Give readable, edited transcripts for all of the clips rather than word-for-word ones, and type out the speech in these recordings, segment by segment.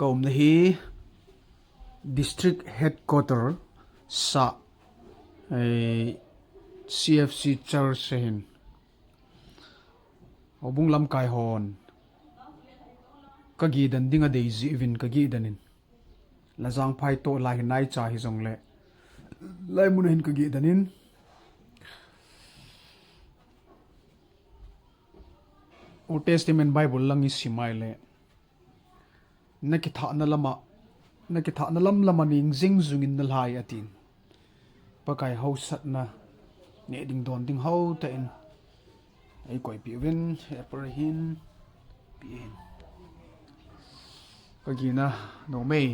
Kaumna hi district headquarter sa CFC church hin obung lam kai hon ka Jidan dinga daisy evin ka Jidanin lazang phai to lai nai cha hi jong le lai mun hin ka Jidanin Old Testament Bible lang is simai le nakitha na lam lamaning jing zungin na lai atin pakai ho sat na ne ding don ding ho ta in ai koi pi wen apar hin pi hin ka gina no mei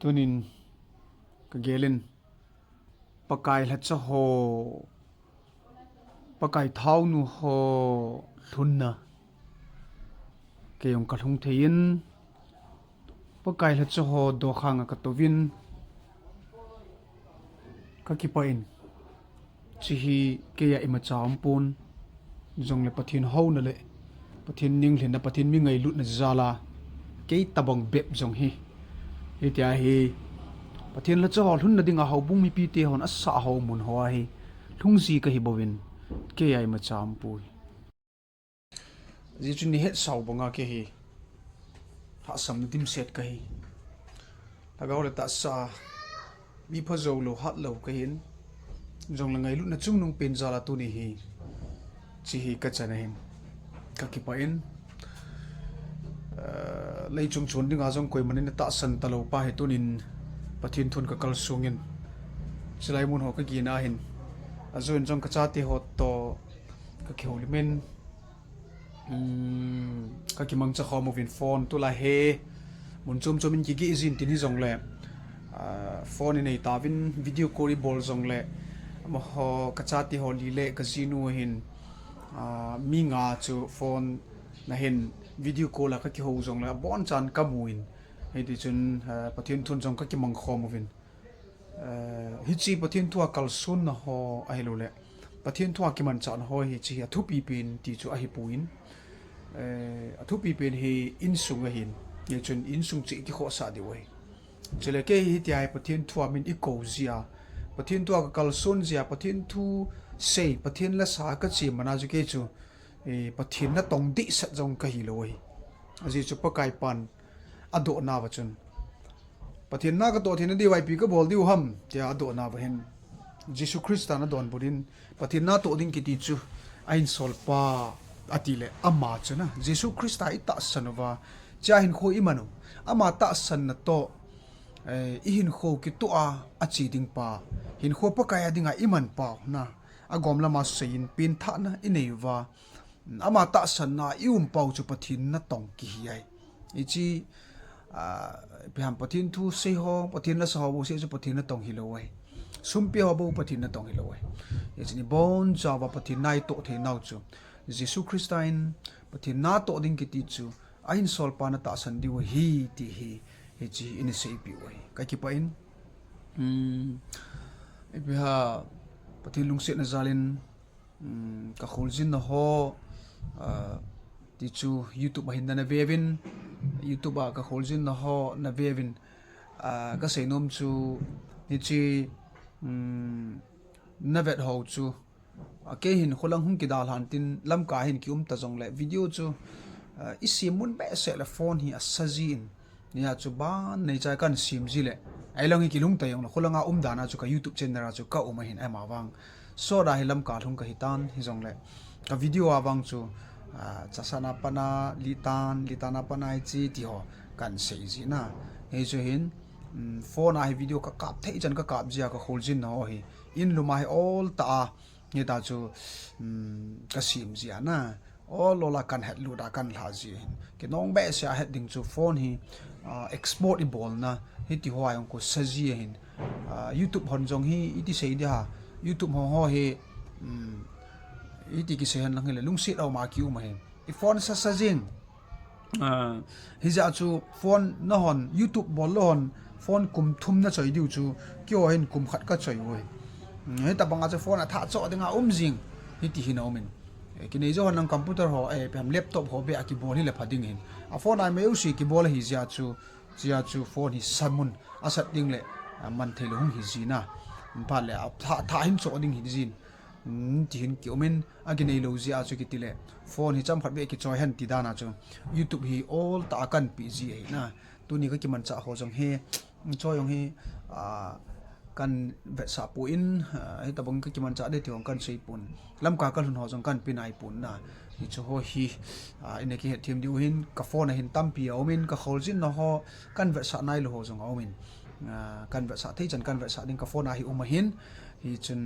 tunin ka gelin pakai la cha ho pakai thau nu ho thunna ke yong ka thung thein pakai la cha ho do khang ka tovin ka ki pain chi hi ke ya ima cham pun jong le pathin ho na le pathin ning hlen na pathin mi ngai lut na zala ke tabang bep jong hi tia hi pathin la cha ho thun na dinga ho bung mi pi te hon asa ho mun ho hi thung ji ka hi bowin ke ai ma cham pui ji chun ni het sau bonga ke hi ha sam dim set ka hi tagaw le ta sa mi pha zo lo hat lo ka hin jong la ngai lu na chung nung pen zala tu ni hi chi hi ka chana hin ka ki pa in lei chung chun dinga jong koi manin ta san ta lo pa he tunin pathin thun ka kal sungin silai mun ho ka gi na hin azun jong ka chati hot to ka kholi men ka ki mang cha kho mo vin phone tu la he mun chum chum in ki gi zin tin hi jong le phone nei ta vin video call bol jong le ma ho ka chati ho li le ka zinu hin mi nga chu phone na hin video call la ka ki ho jong le bon chan ka muin he ti chun pathin thun jong ka ki mang kho mo vin hi chi pathin tua kal sun na ho a helo le pathin tua ki man chan ho hi chi a thu pi pin ti chu a hi puin a thu pi pin hi in sung a hin ye chun in sung chi ki kho sa di wei chele ke hi ti ai pathin tua min i ko zia pathin tua ka kal sun zia pathin thu sei pathin la sa ka chi mana ju ke chu pathin na tong di sa jong ka hi lo wei aji chu pa kai pan ado na wa chun pathin na ka to thin di wai pi ka bol diu ham tia ado na ba hen Jesus Christ na don burin pathin na to ding ki ti chu ain sol pa atile amma chu na Jesus Christ ai ta sanova cha hin kho imanu ama ta san na to i hin kho ki to a chi ding pa hin kho pa kaya dinga iman pa na agom lama sein pin tha na inei wa ama ta san na ium pau chu pathin na tong ki hi ai ichi pham pathin thu se ho pathin la sa ho bo se chu pathin na tong hi lo wai sum pi ho bo pathin na tong hi lo wai ichi bon jawa pathin nai to the nau chu Jesus Christain pathin na to ding ki ti chu ain sol pa na ta san di wa hi ti hi ichi in se pi wai ka ki pa in e ha pathin lung se na zalin ka khol jin na ho ti chu YouTube hin na vevin YouTube ka kholzin na ho na vevin ka seinom chu ni chi na vet ho chu ke hin kholang hung ki dal han tin lam ka hin ki ta jong le video chu isi mun be se la phone hi asajin ya chu ban nei chai kan sim ji le ai long hi ki lung ta yong la kholanga dana chu ka YouTube channel ra chu ka hin ai ma wang so da hi lam ka thung ka hitan hi jong le ka video awang chu chasana pana litana pana chi ti ho kan sei ji na he chu hin phone a video ka kap thei chan ka kap jia ka kholjin no hi in luma hi all ta ni ta chu ka sim ji na all lola kan het lu da kan la ji hin ke nong be sia het ding chu phone hi export i bol na hi ti ho ayong ko saji hin YouTube hon jong hi iti sei dia YouTube ho he iti ki sehan lang hele lungsit au ma ki uma he I phone sa sajing hiza chu phone na hon YouTube bol hon phone kum thum na choi diu chu kyo hin kum khat ka choi oi he ta banga chu phone a tha cho dinga jing hi ti hin omin ki nei zo nang computer ho pem laptop ho be aki bol hi le phading hin a phone ai meu si ki bol hi zia chu phone hi samun asat ding le man thei lung hi zina pa le tha hin cho ding hi zin ti hin ki omen agi nei lo zia chu ki tile phone hi cham khat be ki choi han ti dana chu YouTube hi all ta kan pi ji ai na tu ni ka ki man cha ho jong he choi yong hi kan ve sa pu in he ta bang ka ki man cha de tiong kan sei pun lam ka kan hun ho jong kan pin ai pun na hi chu ho hi ine ki he thim diu hin ka phone hin tam pi omin ka khol jin no ho kan ve sa nai lo ho jong omin kan ve sa thei chan kan ve sa ding ka phone a hi hin hi chun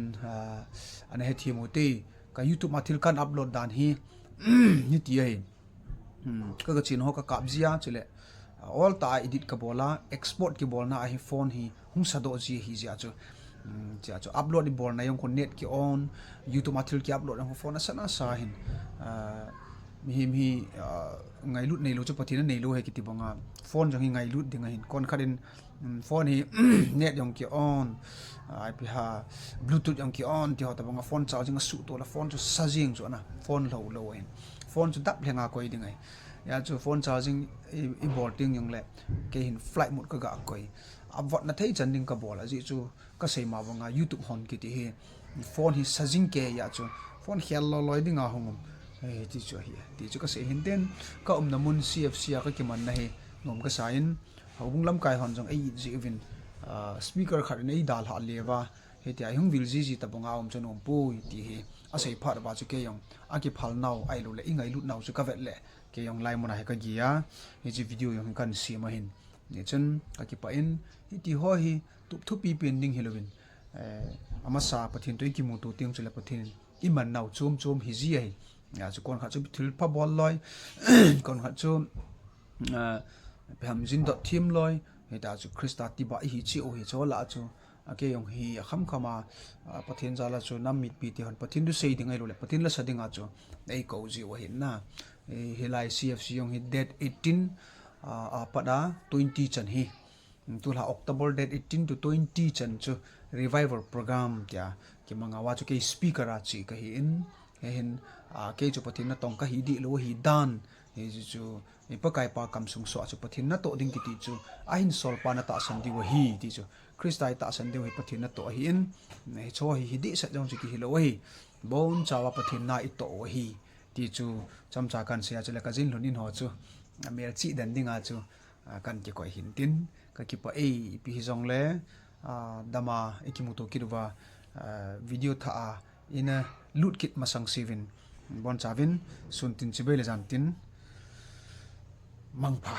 ane he thim uti ka YouTube ma thil kan upload dan hi ni ti ai ka chin ho ka kap zia chule all ta edit ka bola export ki bolna a hi phone hi hung sa do ji hi zia chu upload di bol na yung net ki on YouTube ma thil ki upload ang phone asana sa hin mi ngai lut nei lo chu pathina nei lo he ki ti bonga phone jang hi ngai lut ding hin kon kharin phone hi net yong ki on ai pi ha bluetooth yong ki on ti ho ta bonga phone charging su to la phone chu sajing chu na phone lo hin phone chu dap lenga koi ding ai ya chu phone charging importing yong le ke hin flight mode ka ga koi avot na thei chan ding ka bola ji chu ka sei ma bonga YouTube hon ki ti he phone hi sajing ke ya chu phone hial lo loi ding a hongum ti chu ka sei hin den ka na mun CFC ka ki man na he nom ka sain hobung lam kai hon jong ai ji win speaker khat nei dal ha lewa he ti ai hung vil ji ta bonga om chon om pu ti he a sei phar ba chu ke yong a ki phal nau ai lo le ingai lut nau chu ka vet le ke yong lai mona he ka gia he ji video yong kan si ma hin ni chen ka ki pa in hi ti ho hi tup thu pi pending helowin ama sa pathin toi ki mu tu ting chule pathin i man nau chum hi ji ai ya chu kon kha chu thil pha bol loi kon kha chu pham jin dot thim loi he ta chu krista ti ba hi chi o hi cho la chu ake yong hi kham khama pathin jala chu nam mit pi ti hon pathin du sei dingai lo le pathin la sadinga chu ei ko ji wa hin na he lai CFC yong hi date 18 pada 20 chan hi tula October date 18 to 20 chan chu revival program tia ki manga wa chu ke speaker a chi ka hi in hen ke chu pathin na tong ka hi di lo hi dan he chu pa kai pa kam sung so chu pathin na to ding ki ti chu a hin sol pa na ta san di wa hi ti chu kristai ta san di wa pathin na to hi in nei cho hi di sa jong chu ki hi lo hi bon chawa pathin na i to wa hi ti chu cham cha kan sia chu la ka jin lunin ho chu mer chi dan dinga chu kan ki ko hin tin ka ki pa pi jong le dama ikimuto kirwa video tha ina lut kit masang sivin bon chavin sun tin chibe le jan tin mangpha